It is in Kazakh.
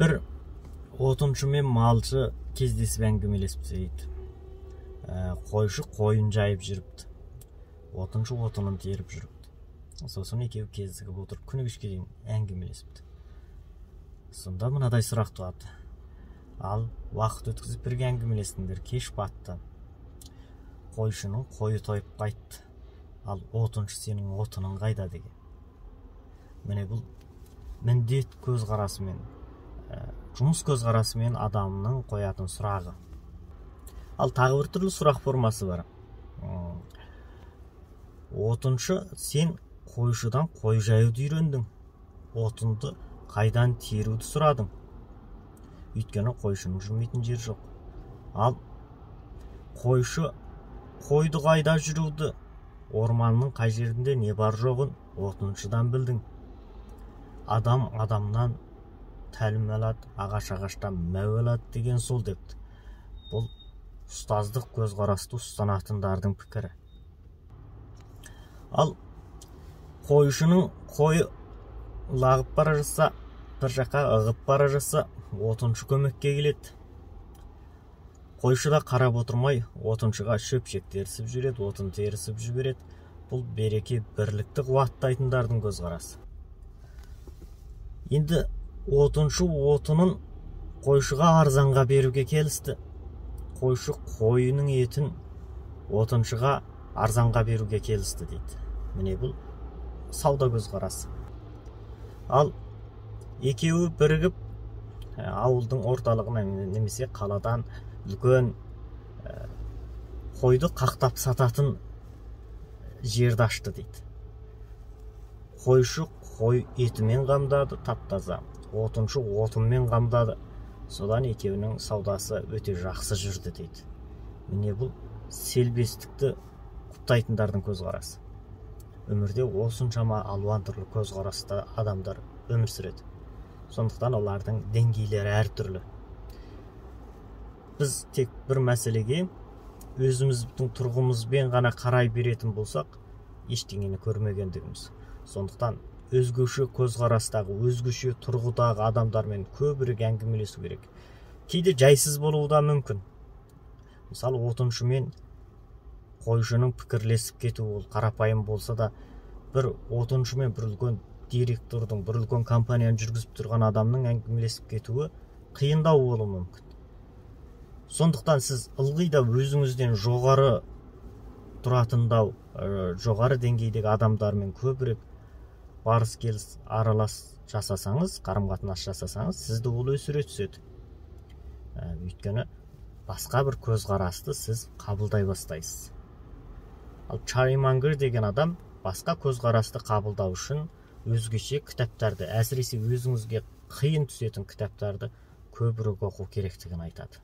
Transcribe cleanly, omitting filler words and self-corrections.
бір отыншы мен малшы кездесіп әңгімелесіпті дейді. Қойшы қойын жайып жүріпті, отыншы отынын теріп жүріпті. Сосын екеуі кезігіп отырып күні кешке дейін әңгімелесіпті. Сонда мынадай сұрақ туады: ал уақыт өткізіп бірге әңгімелестіңдер, кеш батты, қойшының қойы тойып қайтты, ал отыншы сенің отының қайда деген. Міне бұл міндет көзқарасымен, жұмыс көзқарасымен адамның қоятын сұрағы. Ал тағы бір түрлі сұрақ формасы бар. Отыншы, сен қойшыдан қой жаюды үйрендің, отынды қайдан теруді сұрадың? Өйткені қойшының жүрмейтін жер жоқ. Ал қойшы қойды қайда жүруді, орманның қай жерінде не бар жоғын отыншыдан білдің. Адам адамнан тәлім алады, ағаш ағаштан мәу алады деген сол депті. Бұл ұстаздық көзқарасты ұстанатындардың пікірі. Ал қойшының қойы лағып бара жатса, бір жаққа ығып бара жатса, отыншы көмекке келеді. Қойшы да қарап отырмай отыншыға шөпшек терісіп жүреді, отын терісіп жібереді. Бұл береке, бірлікті қуаттайтындардың көзқарасы. Енді отыншы отынын қойшыға арзанға беруге келісті. Қойшы қойының етін отыншыға арзанға беруге келісті дейді. Міне бұл сауда көзқарасы. Ал екеуі бірігіп ауылдың орталығына немесе қаладан үлкен қойды қақтап сататын жерді ашты дейді. Қойшы қой етімен қамдады, таптаза, отыншы отынмен қамдады. Содан екеуінің саудасы өте жақсы жүрді дейді. Міне бұл селбестікті құптайтындардың көзқарасы. Өмірде осыншама алуан түрлі көзқарасты адамдар өмір сүреді. Сондықтан олардың деңгейлері әртүрлі. Біз тек бір мәселеге өзіміздің тұрғымызбен ғана қарай беретін болсақ, ештеңені көрмегендігіміз. Сондықтан өзгеше көзқарастағы, өзгеше тұрғыдағы адамдармен көбірек әңгімелесу керек. Кейде жайсыз болуы да мүмкін. Мысалы, отыншы мен қойшының пікірлесіп кетуі ол қарапайым болса да, бір отыншы мен бір үлкен директордың, бір үлкен компанияны жүргізіп тұрған адамның әңгімелесіп кетуі қиындау болуы мүмкін. Сондықтан сіз ылғи да өзіңізден жоғары тұратындау, жоғары деңгейдегі адамдармен көбірек барыс келіс аралас жасасаңыз, қарым-қатынас жасасаңыз, сізді ол өсіре түседі. Өйткені басқа бір көзқарасты сіз қабылдай бастайсыз. Ал Чаймангер деген адам басқа көзқарасты қабылдау үшін өзгеше кітаптарды, әсіресе өзіңізге қиын түсетін кітаптарды көбірек оқу керектігін айтады.